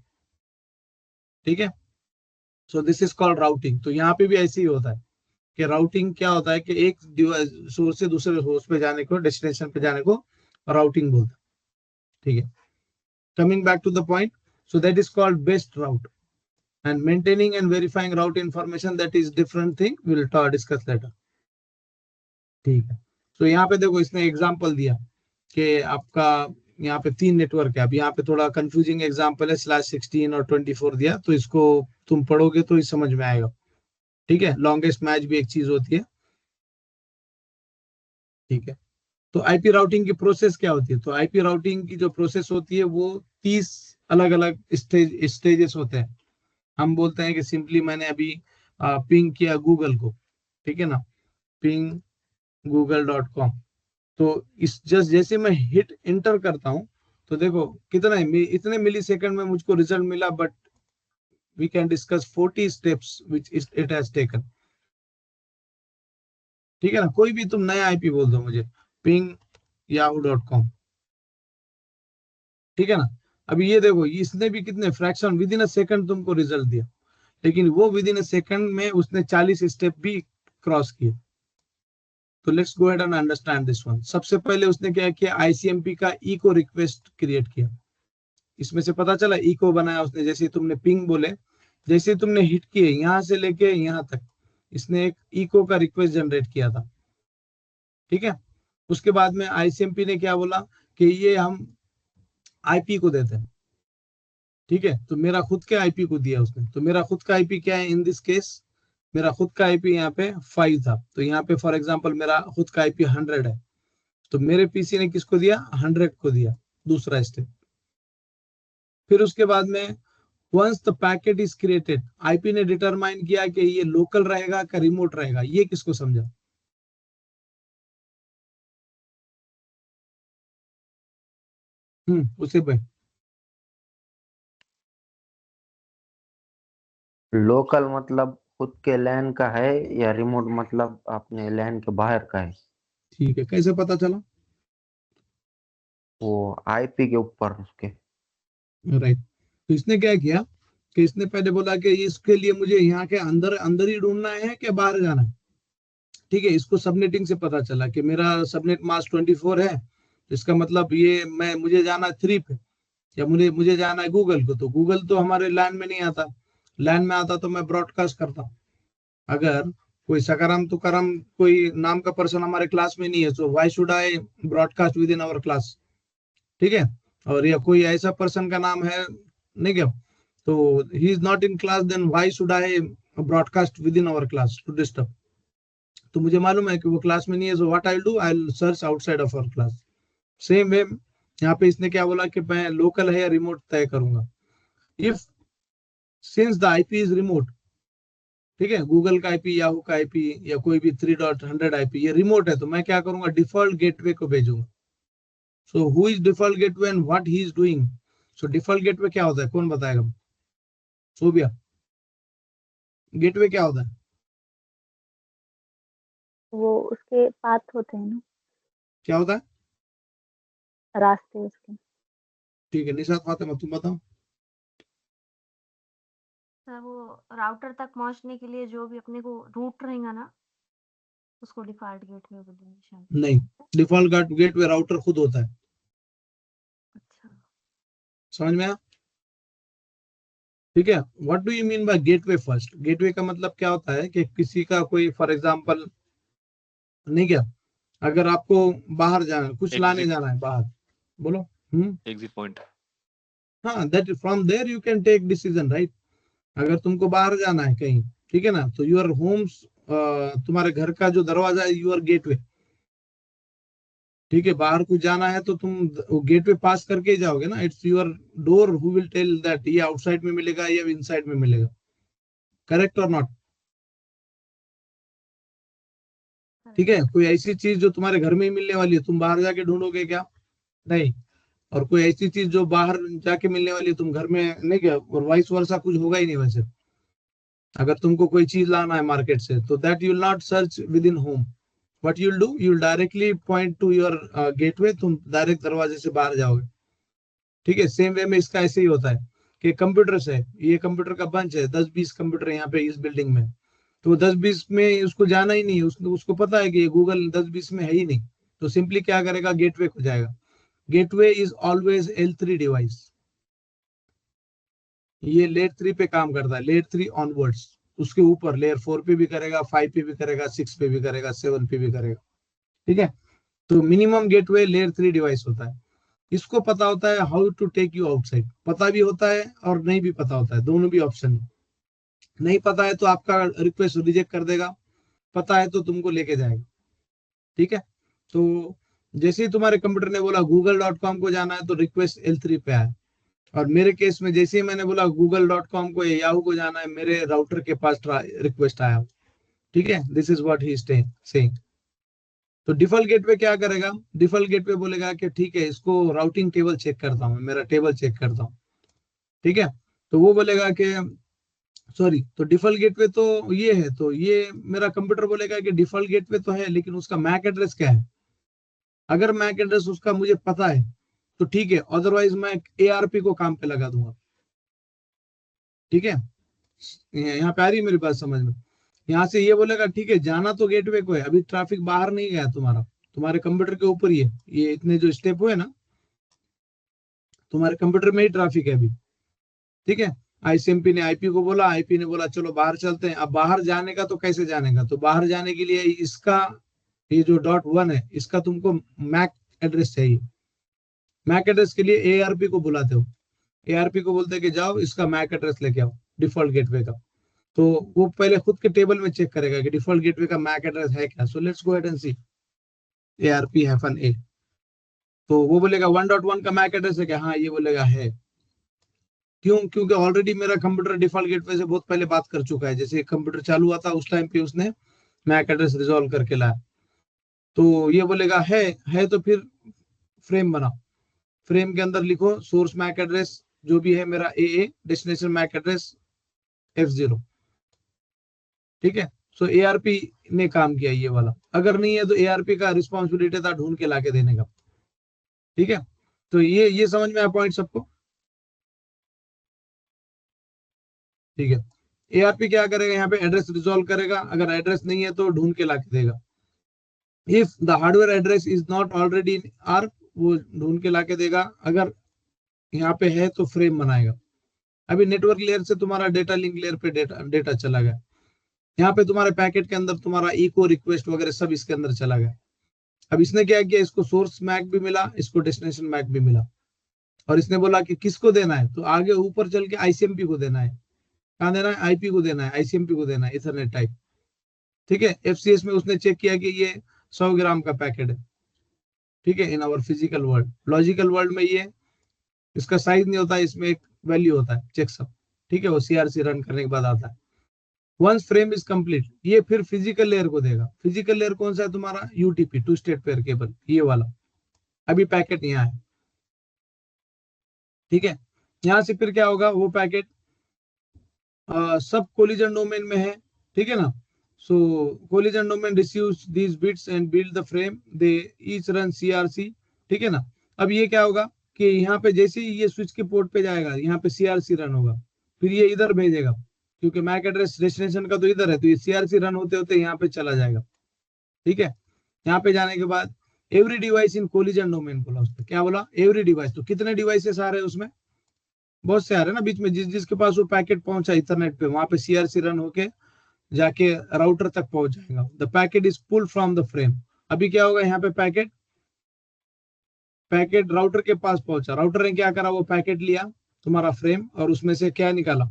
A: ठीक है। So this is called routing. तो यहाँ पे भी ऐसे ही होता है कि राउटिंग क्या होता है कि एक सोर्स से दूसरे सोर्स पे जाने को, डेस्टिनेशन पे जाने को राउटिंग बोलते हैं, ठीक है। Coming back to the point, so that is called best route, and maintaining and verifying route information, that is different thing, we'll discuss later, ठीक है। तो यहाँ पे देखो इसने एग्जांपल दिया कि आपका यहाँ पे 3 नेटवर्क है। अब यहाँ पे थोड़ा कंफ्यूजिंग एग्जांपल है, /16 और 24 दिया, तो इसको तुम पढ़ोगे तो इस समझ में आएगा, ठीक है। लॉन्गेस्ट मैच भी एक चीज होती है, ठीक है। तो आईपी राउटिंग की प्रोसेस क्या होती है? तो आईपी राउटिंग की जो प्रोसेस होती है वो 30 अलग अलग स्टेजेस होते हैं। हम बोलते हैं कि सिंपली मैंने अभी पिंग किया गूगल को, ठीक है ना, पिंग google.com। तो इस जस्ट जैसे मैं हिट इंटर करता हूं तो देखो कितना है, इतने मिली सेकंड में मुझको रिजल्ट मिला। But we can discuss 40 steps which it has taken, ठीक है ना। कोई भी तुम नया आईपी बोल दो मुझे, पिंग yahoo.com, ठीक है ना। अभी ये देखो, इसने भी कितने fraction with in a second तुमको रिजल्ट दिया, लेकिन वो विद इन अ सेकंड में उसने 40 स्टेप भी क्रॉस किए। तो let's go ahead and understand this one. सबसे पहले उसने क्या किया, आईसीएमपी का इको रिक्वेस्ट क्रिएट किया। इसमें से पता चला इको बनाया उसने, जैसे तुमने पिंग बोले, जैसे तुमने हिट किए यहां से लेके यहां तक, इसने एक इको का रिक्वेस्ट जनरेट किया था। ठीक है, उसके बाद में आईसीएमपी ने क्या बोला कि ये हम आईपी को देते हैं। ठीक है, तो मेरा खुद के आईपी को दिया उसने, तो मेरा खुद का आईपी क्या है इन दिस केस, मेरा खुद का आईपी यहाँ पे 5 था, तो यहाँ पे फॉर एग्जांपल मेरा खुद का आईपी 100 है, तो मेरे पीसी ने किसको दिया, 100 को दिया, दूसरा स्टेप। फिर उसके बाद में once the packet is created, IP ने डिटरमाइन किया कि ये लोकल रहेगा का रिमोट रहेगा, ये किसको समझा, उसे पे
E: लोकल मतलब खुद के लैन का है या रिमोट मतलब अपने लैन के बाहर का है?
A: ठीक है, कैसे पता चला,
E: वो आईपी के ऊपर उसके।
A: राइट। तो इसने क्या किया कि इसने पहले बोला कि इसके लिए मुझे यहाँ के अंदर अंदर ही ढूंढना है कि बाहर जाना है। ठीक है, इसको सबनेटिंग से पता चला कि मेरा सबनेट मास्क 24 है, तो इसका मतलब ये मुझे जाना है 3 पे, या मुझे मुझे जाना है गूगल को, तो गूगल तो हमारे लैन में नहीं आता, लैन में आता तो मैं ब्रॉडकास्ट करता। अगर कोई सकाराम तुकाराम कोई नाम का पर्सन हमारे क्लास में नहीं है, so why should I broadcast within our class. ठीक है, और या कोई ऐसा पर्सन का नाम है नहीं क्या, तो he is not in class, then why should I broadcast within our class to disturb. तो मुझे मालूम है कि वो क्लास में नहीं है, so what I will do, I will search outside of our class. Same way यहाँ पे इसने क्या बोला कि मैं लोकल है या रिमोट तय करूंगा। If since the IP is remote, ठीक है, गूगल का आईपी, याहू का आईपी या कोई भी 3.100 आईपी ये रिमोट है, तो मैं क्या करूंगा, डिफॉल्ट गेटवे को भेजूंगा। So who is default gateway and what he is doing. So default gateway क्या होता है, कौन बताएगा, सोबिया, गेटवे क्या होता है,
C: वो उसके पाथ होते हैं ना,
A: क्या होता है,
C: रास्ते उसके।
A: ठीक है, निशात फातिमा तुम बताओ।
C: सर वो राउटर तक पहुंचने के लिए जो भी अपने को रूट रहेगा ना, उसको डिफॉल्ट गेटवे बोलेंगे शायद।
A: नहीं, डिफॉल्ट गेटवे राउटर खुद होता है,
C: अच्छा,
A: समझ में आया। ठीक है, what do you mean by gateway first, gateway का मतलब क्या होता है कि किसी का कोई फॉर एग्जांपल नहीं क्या, अगर आपको बाहर जाना कुछ लाने
D: एग्जिट
A: जाना है बाहर, बोलो।
D: Exit point.
A: हाँ, that from there you can take decision, right. अगर तुमको बाहर जाना है कहीं, ठीक है ना, तो यूर होम्स, तुम्हारे घर का जो दरवाजा है यूर गेटवे। ठीक है, बाहर कुछ जाना है तो तुम गेटवे पास करके ही जाओगे ना, it's your door who will tell that ये आउटसाइड में मिलेगा या इनसाइड में मिलेगा, करेक्ट और नॉट। ठीक है, कोई ऐसी चीज जो तुम्हारे घर में ही मिलने वाली है तुम बाहर जाके ढूंढोगे क्या, नहीं। और कोई ऐसी चीज जो बाहर जाके मिलने वाली है तुम घर में नहीं क्या, और वाइस वर्सा कुछ होगा ही नहीं वैसे। अगर तुमको कोई चीज लाना है मार्केट से, तो that you will not search with in home, what you will do, you will directly point two your gateway, तुम डायरेक्ट दरवाजे से बाहर जाओगे। ठीक है, सेम वे में इसका ऐसे ही होता है कि कंप्यूटर से, ये कंप्यूटर का बंच है, 10-20 कंप्यूटर यहाँ पे इस बिल्डिंग में, तो 10-20 में उसको जाना ही नहीं है, उसको पता है कि ये गूगल 10-20 में है ही नहीं, तो सिंपली क्या करेगा, गेटवे को जाएगा। Gateway is always L3 device, ये लेयर 3 पे काम करता है, लेयर 3 ऑनवर्ड्स, उसके ऊपर लेयर 4 पे भी करेगा, 5 पे भी करेगा, 6 पे भी करेगा, 7 पे भी करेगा। ठीक है, तो मिनिमम गेटवे लेयर 3 डिवाइस होता है। इसको पता होता है how to take you outside, पता भी होता है और नहीं भी पता होता है, दोनों भी ऑप्शन है। नहीं पता है तो आपका रिक्वेस्ट रिजेक्ट कर देगा, पता है तो तुमको लेके जाएगा। ठीक है, तो जैसे ही तुम्हारे कंप्यूटर ने बोला google.com को जाना है, तो रिक्वेस्ट L3 पे आया, और मेरे केस में जैसे ही मैंने बोला google.com को या याहू को जाना है, मेरे राउटर के पास रिक्वेस्ट आया। ठीक है, this is what he is saying. तो डिफॉल्ट गेटवे क्या करेगा, डिफॉल्ट गेटवे बोलेगा कि ठीक है, इसको राउटिंग टेबल चेक करता हूँ, मेरा टेबल चेक करता हूँ। ठीक है, तो वो बोलेगा कि सॉरी, तो डिफॉल्ट गेटवे तो ये है, तो ये मेरा कंप्यूटर बोलेगा कि डिफॉल्ट गेटवे तो है, लेकिन उसका मैक एड्रेस क्या है। अगर मैक एड्रेस उसका मुझे पता है, तो ठीक है, अदरवाइज मैं ARP को काम पे लगा दूंगा। ठीक है, यहाँ पे आ रही है मेरी बात समझ में? यहाँ से ये बोलेगा ठीक है, जाना तो गेटवे को है, अभी ट्रैफिक बाहर नहीं गया तुम्हारा, तुम्हारे कंप्यूटर के ऊपर ही है, ये इतने जो स्टेप हुए ना, तुम्हारे कंप्यूटर में ही ट्रैफिक है अभी। ठीक है, ICMP ने IP को बोला, IP ने बोला चलो बाहर चलते हैं। अब बाहर जाने का तो कैसे जाने का, तो बाहर जाने के लिए इसका ये जो .1 है, इसका तुमको मैक एड्रेस चाहिए। मैक एड्रेस के लिए ARP को बुलाते हो, ARP को बोलते हैं कि जाओ इसका मैक एड्रेस लेके आओ डिफॉल्ट गेटवे का। तो वो पहले खुद के टेबल में चेक करेगा कि डिफॉल्ट गेटवे का मैक एड्रेस है क्या। So let's go ahead and see ARP-A। तो वो बोलेगा 1.1 का मैक एड्रेस है क्या? हाँ, ये बोलेगा है। क्यों? क्योंकि ऑलरेडी मेरा कंप्यूटर डिफॉल्ट गेटवे से बहुत पहले बात कर चुका है, जैसे कंप्यूटर चालू हुआ था उस टाइम पे उसने मैक एड्रेस रिजॉल्व करके लाया। तो ये बोलेगा है तो फिर फ्रेम बनाओ, फ्रेम के अंदर लिखो सोर्स मैक एड्रेस जो भी है मेरा AA, destination Mac address F0। ठीक है, सो ARP ने काम किया ये वाला। अगर नहीं है तो ARP का रिस्पॉन्सिबिलिटी था ढूंढ के लाके देने का। ठीक है, तो ये समझ में आया पॉइंट सबको? ठीक है, ARP क्या करेगा, यहाँ पे एड्रेस रिजॉल्व करेगा, अगर एड्रेस नहीं है तो ढूंढ के लाके देगा। If the hardware address is not already in ARP, वो ढूंढ के लाके देगा। अगर यहाँ पे है तो फ्रेम बनाएगा। अभी नेटवर्क लेयर से तुम्हारा डेटा लिंक लेयर पे डेटा चला गया, यहाँ पे तुम्हारे पैकेट के अंदर तुम्हारा इको रिक्वेस्ट वगैरह सब इसके अंदर चला गया। अब इसने क्या किया, इसको सोर्स मैक भी मिला, इसको डेस्टिनेशन मैक भी मिला, और इसने बोला कि किसको देना है, तो आगे ऊपर चल के ICMP को देना है। कहाँ देना है? IP को देना है, ICMP को देना है, इथरनेट टाइप। ठीक है, FCS में उसने चेक किया कि ये 100 ग्राम का पैकेट है। ठीक है, in our physical world, logical world में ये इसका साइज नहीं होता, इसमें एक वैल्यू होता है चेकसम। ठीक है, वो CRC रन करने के बाद आता है। वंस फ्रेम इज कंप्लीट, ये फिर फिजिकल लेयर को देगा। फिजिकल लेयर कौन सा है तुम्हारा? UTP, twisted pair cable, ये वाला। अभी पैकेट यहाँ है। ठीक है, यहाँ से फिर क्या होगा, वो पैकेट सब कोलिजन डोमेन में है। ठीक है ना, so collision domain receives these bits and build the frame, they each run CRC। ठीक है ना, अब ये क्या होगा कि यहाँ पे जैसे ही ये स्विच के पोर्ट पे जाएगा, यहाँ पे CRC रन होगा, फिर ये इधर भेजेगा, क्योंकि मैक एड्रेस डेस्टिनेशन का तो इधर है, तो ये CRC रन होते होते यहाँ पे चला जाएगा। ठीक है, यहाँ पे जाने के बाद एवरी डिवाइस इन कोलिजन डोमेन बोला उसने। क्या बोला? Every device. तो कितने डिवाइसेस आ रहे हैं उसमें? बहुत से आ रहे हैं ना बीच में। जिसके पास वो पैकेट पहुंचा इथरनेट पे, वहां पे CRC रन होके जाके राउटर तक पहुंच जाएगा। The packet is pulled from the frame. अभी क्या होगा, यहाँ पे पैकेट राउटर के पास पहुंचा, राउटर ने क्या करा, वो पैकेट लिया तुम्हारा फ्रेम, और उसमें से क्या निकाला,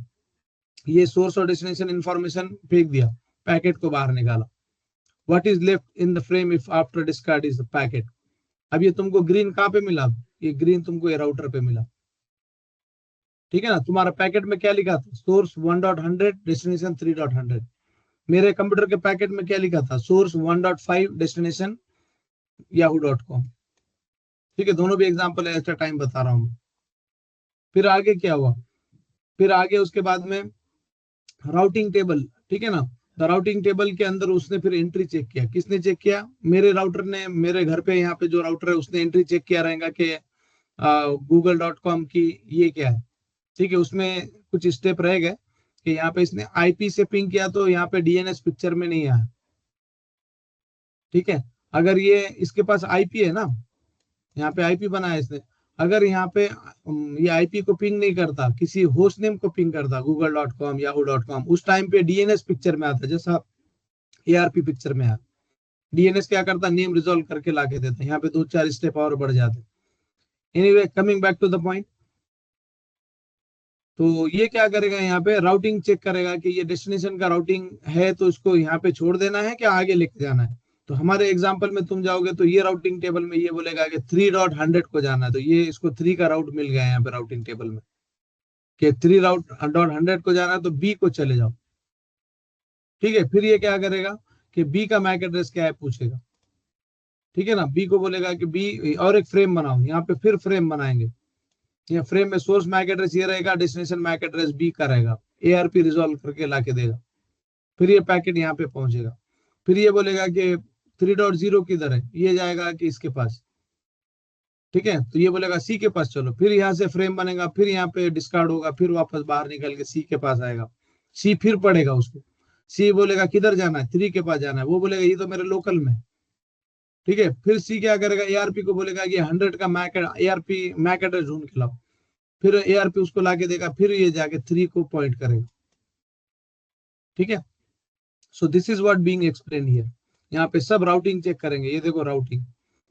A: ये सोर्स और डेस्टिनेशन इंफॉर्मेशन फेंक दिया, पैकेट को बाहर निकाला। What is left in the frame if after discard is the packet. अब ये तुमको ग्रीन कहाँ पे मिला? ये ग्रीन तुमको ये राउटर पे मिला। ठीक है ना, तुम्हारा पैकेट में क्या लिखा था? Source 1.100, destination 3.100। मेरे कंप्यूटर के पैकेट में क्या लिखा था? Source 1.5, destination yahoo.com। ठीक है, दोनों भी एग्जांपल है, एक्स्ट्रा टाइम बता रहा हूँ। फिर आगे क्या हुआ, फिर आगे उसके बाद में राउटिंग टेबल। ठीक है ना, द राउटिंग टेबल के अंदर उसने फिर एंट्री चेक किया। किसने चेक किया? मेरे राउटर ने, मेरे घर पे यहाँ पे जो राउटर है उसने एंट्री चेक किया रहेगा कि google.com की ये क्या है। ठीक है, उसमें कुछ स्टेप रह गए कि यहाँ पे इसने IP से पिंग किया, तो यहाँ पे DNS पिक्चर में नहीं आया। ठीक है, अगर ये इसके पास IP है ना, यहाँ पे IP बनाया इसने, अगर यहाँ पे ये IP को पिंग नहीं करता, किसी होस्ट नेम को पिंग करता, google.com, yahoo.com, उस टाइम पे DNS पिक्चर में आता, जैसा ARP पिक्चर में आया। DNS क्या करता? नेम रिजॉल्व करके लाके देता। यहाँ पे 2-4 स्टेप और बढ़ जाते। Anyway, coming back to the point, तो ये क्या करेगा, यहाँ पे राउटिंग चेक करेगा कि ये डेस्टिनेशन का राउटिंग है, तो इसको यहाँ पे छोड़ देना है क्या आगे लेके जाना है। तो हमारे एग्जांपल में तुम जाओगे तो ये राउटिंग टेबल में ये बोलेगा कि 3.100 को जाना है, तो ये इसको 3 का राउट मिल गया यहाँ पे राउटिंग टेबल में कि 3.100 को जाना है, तो B को चले जाओ। ठीक है, फिर ये क्या करेगा कि B का मैक एड्रेस क्या है पूछेगा। ठीक है ना, B को बोलेगा कि B और एक फ्रेम बनाओ, यहाँ पे फिर फ्रेम बनाएंगे। यहाँ फ्रेम में सोर्स मैक एड्रेस ये रहेगा, डेस्टिनेशन मैक एड्रेस B का रहेगा, ARP रिजॉल्व करके लाके देगा। फिर ये पैकेट यहाँ पे पहुंचेगा, फिर ये बोलेगा कि 3.0 किधर है, ये जाएगा कि इसके पास। ठीक है, तो ये बोलेगा सी के पास चलो, फिर यहाँ से फ्रेम बनेगा, फिर यहाँ पे डिस्कार्ड होगा, फिर वापस बाहर निकल के सी के पास आएगा। सी फिर पढ़ेगा उसको, सी बोलेगा किधर जाना है, 3 के पास जाना है, वो बोलेगा ये तो मेरे लोकल में। ठीक है, फिर सी क्या करेगा, एआरपी को बोलेगा कि 100 का मैक एआरपी मैक एड्रेस ढूंढ के लाओ, फिर एआरपी उसको लाके देगा, फिर ये जाके 3 को पॉइंट करेगा। ठीक है, so this is what being explain here. यहाँ पे सब राउटिंग चेक करेंगे, ये देखो राउटिंग,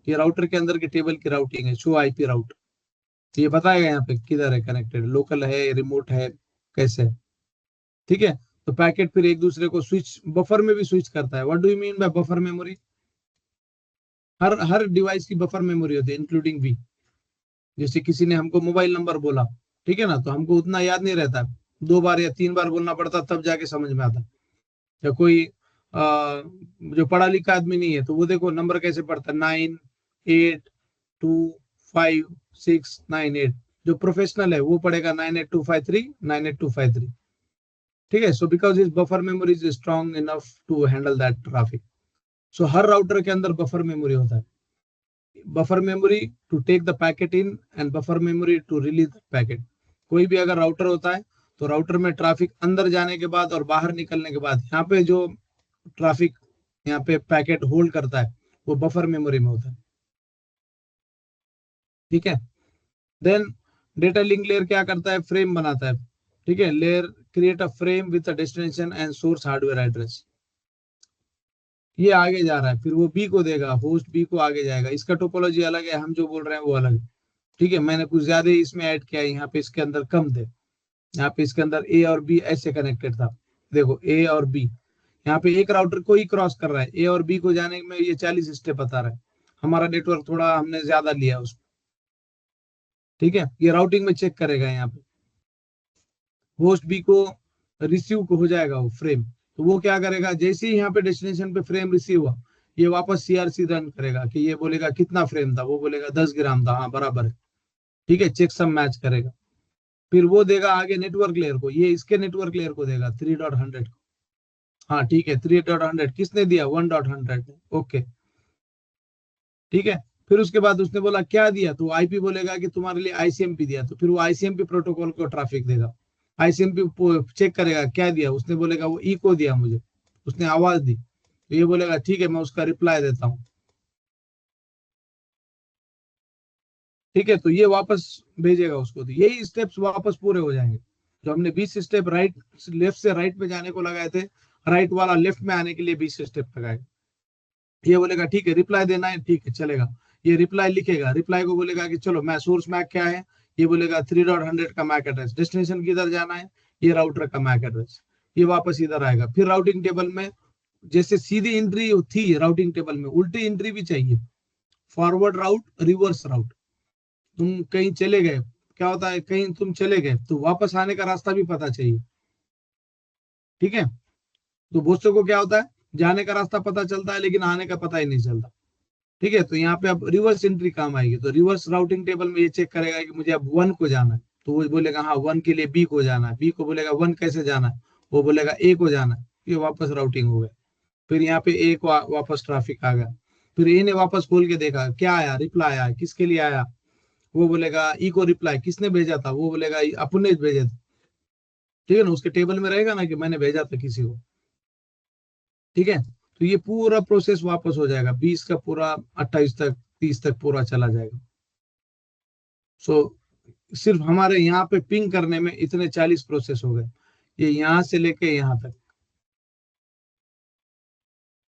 A: ये राउटर के अंदर के टेबल की राउटिंग है, शो आईपी राउट। तो ये बताएगा यहाँ पे किधर है कनेक्टेड, लोकल है, रिमोट है, कैसे है। ठीक है, तो पैकेट फिर एक दूसरे को स्विच, बफर में भी स्विच करता है। What do you mean by buffer memory? Her her device की बफर मेमोरी होती है, इंक्लूडिंग भी। जैसे किसी ने हमको मोबाइल नंबर बोला, ठीक है ना, तो हमको उतना याद नहीं रहता, 2 बार या 3 बार बोलना पड़ता, तब जाके समझ में आता। या कोई जो पढ़ा लिखा आदमी नहीं है, तो वो देखो नंबर कैसे पढ़ता है, 9825698। जो प्रोफेशनल है वो पढ़ेगा 98253 98253। ठीक है, so because is buffer memory is strong enough to handle that traffic. सो हर राउटर के अंदर बफर मेमोरी होता है, buffer memory to take the packet in and buffer memory to release the packet. कोई भी अगर राउटर होता है, तो राउटर में ट्रैफिक अंदर जाने के बाद और बाहर निकलने के बाद, यहाँ पे जो ट्रैफिक, यहाँ पे पैकेट होल्ड करता है, वो बफर मेमोरी में होता है। ठीक है, देन डेटा लिंक लेयर क्या करता है, फ्रेम बनाता है। ठीक है, layer create a frame with a destination and source hardware address. ये आगे जा रहा है, फिर वो बी को देगा, होस्ट बी को आगे जाएगा। इसका टोपोलॉजी अलग है, हम जो बोल रहे हैं वो अलग है। ठीक है, मैंने कुछ ज्यादा ही इसमें ऐड किया है, यहाँ पे इसके अंदर कम थे। यहाँ पे इसके अंदर ए और बी ऐसे कनेक्टेड था, देखो ए और बी। यहाँ पे एक राउटर को ही क्रॉस कर रहा है, ए और बी को जाने में ये 40 स्टेप बता रहा है। हमारा नेटवर्क थोड़ा हमने ज्यादा लिया उसको। ठीक है, ये राउटिंग में चेक करेगा, यहाँ पे होस्ट बी को रिसीव को हो जाएगा वो फ्रेम, तो वो क्या करेगा, जैसे ही यहाँ पे डेस्टिनेशन पे फ्रेम रिसीव हुआ, ये वापस सीआरसी रन करेगा, कि ये बोलेगा कितना फ्रेम था, वो बोलेगा 10 ग्राम था, हाँ बराबर है। ठीक है, चेक सम मैच करेगा, फिर वो देगा आगे नेटवर्क लेयर को, ये इसके नेटवर्क लेयर को देगा 3.100 को। हाँ ठीक है, 3.100 किसने दिया, 1.100। ओके, ठीक है, फिर उसके बाद उसने बोला क्या दिया, तो आईपी बोलेगा कि तुम्हारे लिए आईसीएमपी दिया, तो फिर वो आईसीएमपी प्रोटोकॉल को ट्रैफिक देगा। आईसीएमपी चेक करेगा क्या दिया, उसने बोलेगा वो ई को दिया मुझे, उसने आवाज दी, तो ये बोलेगा ठीक है मैं उसका रिप्लाई देता हूँ। ठीक है, तो ये वापस भेजेगा उसको, तो यही स्टेप्स वापस पूरे हो जाएंगे। जो हमने 20 स्टेप राइट लेफ्ट से राइट में जाने को लगाए थे, राइट वाला लेफ्ट में आने के लिए 20 स्टेप लगाए। ये बोलेगा ठीक है रिप्लाई देना है, ठीक है चलेगा, ये रिप्लाई लिखेगा, रिप्लाई को बोलेगा कि चलो मैं सोर्स मैक क्या है, ये बोलेगा 3.100 का मैक एड्रेस, डेस्टिनेशन किधर जाना है, ये राउटर का मैक एड्रेस, ये वापस इधर आएगा। फिर राउटिंग टेबल में जैसे सीधी एंट्री थी, राउटिंग टेबल में उल्टी एंट्री भी चाहिए, फॉरवर्ड राउट, रिवर्स राउट। तुम कहीं चले गए, क्या होता है, कहीं तुम चले गए तो वापस आने का रास्ता भी पता चाहिए। ठीक है, तो बहुत को क्या होता है, जाने का रास्ता पता चलता है लेकिन आने का पता ही नहीं चलता। ठीक है, तो यहाँ पे अब रिवर्स एंट्री काम आएगी, तो रिवर्स राउटिंग टेबल में ये चेक करेगा कि मुझे अब 1 को जाना है, तो वो बोलेगा हाँ 1 के लिए बी को जाना है, बी को बोलेगा 1 कैसे जाना है, वो बोलेगा ए को जाना है, ये वापस राउटिंग हो गया। फिर यहाँ पे ए को वापस ट्रैफिक आ गया, फिर ए ने वापस खोल के देखा क्या आया, रिप्लाई आया, किसके लिए आया, वो बोलेगा ई को रिप्लाई किसने भेजा था, वो बोलेगा अपने भेजे थे। ठीक है ना, उसके टेबल में रहेगा ना कि मैंने भेजा था किसी को। ठीक है, तो ये पूरा प्रोसेस वापस हो जाएगा, 20 का पूरा 28 तक 30 तक पूरा चला जाएगा। सो सिर्फ हमारे यहाँ पे पिंग करने में इतने 40 प्रोसेस हो गए, ये यहाँ से लेके यहाँ तक।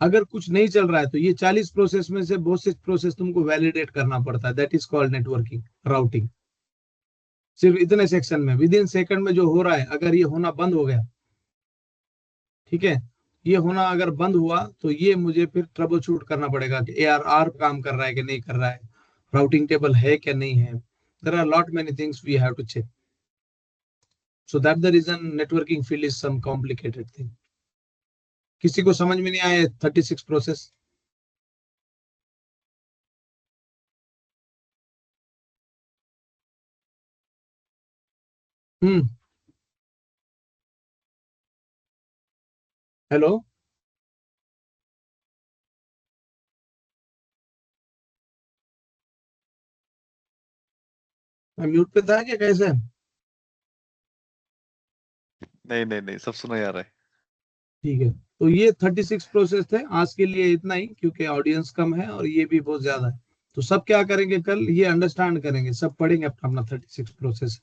A: अगर कुछ नहीं चल रहा है तो ये 40 प्रोसेस में से बहुत से प्रोसेस तुमको वैलिडेट करना पड़ता है, that is called networking routing. सिर्फ इतने सेक्शन में विद इन सेकंड में जो हो रहा है, अगर ये होना बंद हो गया, ठीक है, ये होना अगर बंद हुआ तो ये मुझे फिर ट्रबल शूट करना पड़ेगा कि एआरआर काम कर रहा है कि नहीं कर रहा है, राउटिंग टेबल है क्या नहीं है, there are lot many things we have to check. So that the reason networking field is some complicated thing. किसी को समझ में नहीं आया 36 प्रोसेस? हेलो, मैं म्यूट पे था क्या, कैसे?
D: नहीं सब सुना जा रहा है।
A: ठीक है, तो ये 36 प्रोसेस थे आज के लिए, इतना ही, क्योंकि ऑडियंस कम है और ये भी बहुत ज्यादा है। तो सब क्या करेंगे कल, ये अंडरस्टैंड करेंगे, सब पढ़ेंगे अपना अपना 36 प्रोसेस।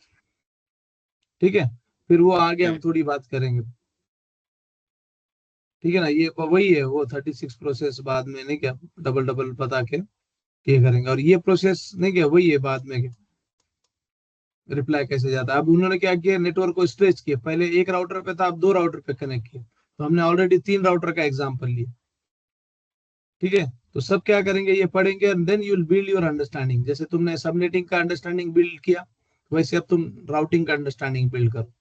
A: ठीक है, फिर वो आगे हम थोड़ी बात करेंगे। ठीक है ना, ये वही है वो 36 प्रोसेस, बाद में नहीं क्या डबल डबल बता के ये करेंगे। और ये प्रोसेस नहीं क्या वही है बाद में रिप्लाई कैसे जाता है। अब उन्होंने क्या किया, नेटवर्क को स्ट्रेच किया, पहले एक राउटर पे था, अब 2 राउटर पे कनेक्ट किया। तो हमने ऑलरेडी 3 राउटर का एग्जांपल लिया। ठीक है, तो सब क्या करेंगे, ये पढ़ेंगे and then you will build your understanding. जैसे तुमने सबनेटिंग का अंडरस्टैंडिंग बिल्ड किया, वैसे अब तुम राउटिंग का अंडरस्टैंडिंग बिल्ड करो।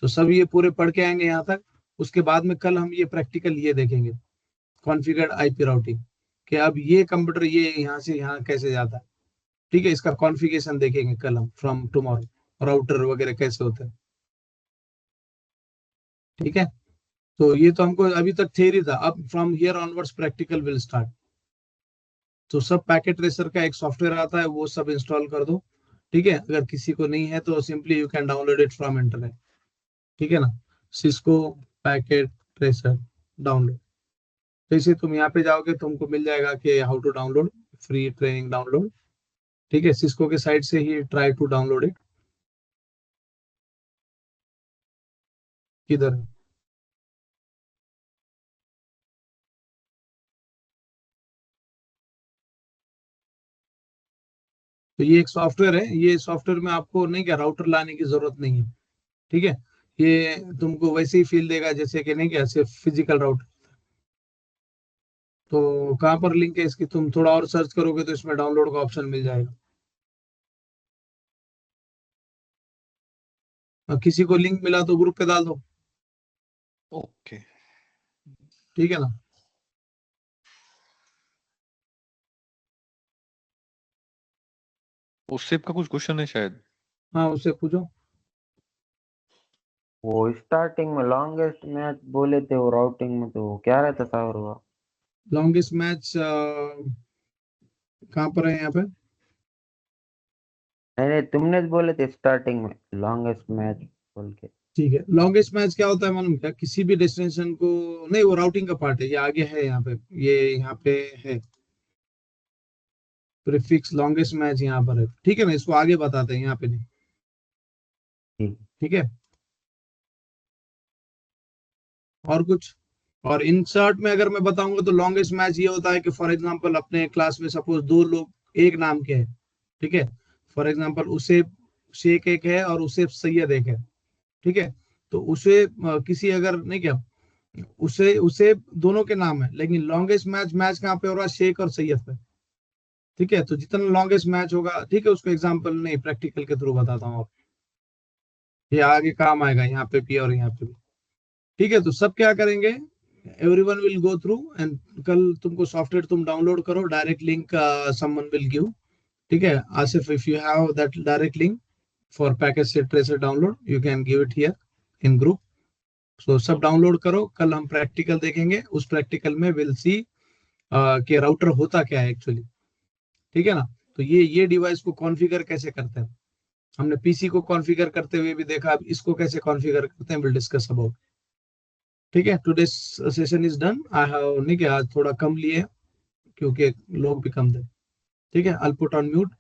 A: तो सब ये पूरे पढ़ के आएंगे यहाँ तक। उसके बाद में कल हम ये प्रैक्टिकल ये देखेंगे, कॉन्फ़िगर्ड आईपी राउटिंग, कि अब ये कंप्यूटर ये यहाँ से यहाँ कैसे जाता है। ठीक है, इसका कॉन्फ़िगरेशन देखेंगे कल हम फ्रॉम टुमारो, राउटर वगैरह कैसे होते हैं। ठीक है, तो ये तो हमको अभी तक थियरी था, अब from here onwards practical will start. तो सब पैकेट ट्रेसर का एक सॉफ्टवेयर आता है, वो सब इंस्टॉल कर दो। ठीक है, अगर किसी को नहीं है तो simply you can download it from internet. ठीक है ना, सिस्को पैकेट ट्रेसर डाउनलोड। जैसे तुम यहाँ पे जाओगे तुमको मिल जाएगा कि how to download, free training download. ठीक है, सिस्को के साइट से ही ट्राई टू डाउनलोड इट। किधर है? तो ये एक सॉफ्टवेयर है, ये सॉफ्टवेयर में आपको नहीं क्या राउटर लाने की जरूरत नहीं है। ठीक है, ये तुमको वैसे ही फील देगा जैसे कि नहीं क्या सिर्फ फिजिकल राउटर। तो कहाँ पर लिंक है इसकी, तुम थोड़ा और सर्च करोगे तो इसमें डाउनलोड का ऑप्शन मिल जाएगा। और किसी को लिंक मिला तो ग्रुप पे डाल दो।
D: ओके।
A: ठीक है ना,
D: उससे का कुछ क्वेश्चन है शायद।
A: हाँ उससे पूछो।
E: वो स्टार्टिंग में लॉन्गेस्ट मैच बोले थे, वो राउटिंग में तो क्या रहता था और वो
A: लॉन्गेस्ट मैच कहाँ पर है यहाँ पे?
E: नहीं नहीं, तुमने तो बोले थे स्टार्टिंग में लॉन्गेस्ट मैच बोल के।
A: ठीक है, लॉन्गेस्ट मैच क्या होता है मालूम क्या, किसी भी डेस्टिनेशन को, नहीं वो राउटिंग का पार्ट है, ये आगे है यहाँ पे, ये यहाँ पे है प्रीफिक्स लॉन्गेस्ट मैच यहाँ पर है। ठीक है ना, इसको आगे बताते हैं, यहाँ पे नहीं।
E: ठीक।
A: ठीक है, और कुछ? और इंसर्ट में अगर मैं बताऊंगा तो लॉन्गेस्ट मैच ये होता है कि फॉर एग्जांपल अपने क्लास में सपोज 2 लोग एक नाम के हैं। ठीक है, फॉर एग्जांपल उसे शेख एक है और उसे सैयद एक है। ठीक है, तो उसे किसी अगर नहीं क्या, उसे उसे दोनों के नाम है, लेकिन लॉन्गेस्ट मैच मैच कहाँ पे हो रहा है, शेख और सैयद पे। ठीक है, तो जितना लॉन्गेस्ट मैच होगा, ठीक है, उसको एग्जांपल नहीं प्रैक्टिकल के थ्रू बताता हूँ, ये आगे काम आएगा यहाँ पे भी और यहाँ पे भी। ठीक है, तो सब क्या करेंगे, everyone will go through and कल तुमको सॉफ्टवेयर तुम डाउनलोड करो, direct link someone will give. ठीक है Asif, if you have that direct link for package से tracer download you can give it here in group. So सब डाउनलोड करो, कल हम प्रैक्टिकल देखेंगे, उस प्रैक्टिकल में विल सी कि राउटर होता क्या है एक्चुअली। ठीक है ना, तो ये डिवाइस को कॉन्फ़िगर कैसे करते हैं, हमने पीसी को कॉन्फ़िगर करते हुए भी देखा, अब इसको कैसे कॉन्फ़िगर करते हैं विल डिस्कस अबाउट। ठीक है, today session is done. I have नहीं कि आज थोड़ा कम लिए क्योंकि लोग भी कम थे। ठीक है, आई पुट ऑन म्यूट।